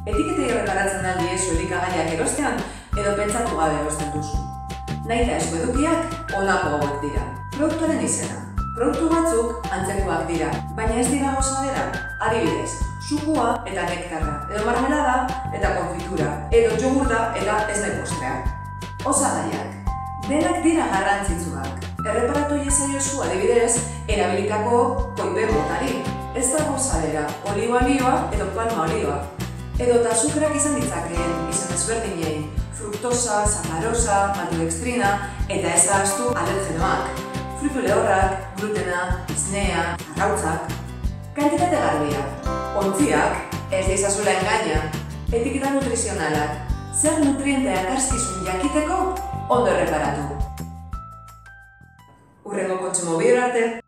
Etiketei erreparatzen aldiezu elikagaiak erostean edo pentsatu gabe erosten duzu. Nahita esku edukiak honako hauek dira. Produktuaren izena. Produktu batzuk antzekoak dira, baina ez dira gauza bera. Adibidez, sukua eta nektarra, edo marmelada eta konfitura, edo jogurta eta esne postrea. Osagaiak. Denak dira garrantzitsuak. Erreparatu iezaiozu adibidez, erabilitako koipe motari. Ez da gauza bera, oliba olioa edo palma olioa. Edo azukrak izan ditzakeen, izan ezberdinei, fruktosa, sakarosa, maltodextrina eta ez ahaztu alergenoak. Fruitu lehorrak, glutena, esnea, arrautzak. Kantitate garbia. Ontziak, ez deizazula engaina. Etiketa nutrizionalak. Zer nutrientea ekarskizun jakiteko, ondo erreparatu. Hurrengo kontsumo bideo arte.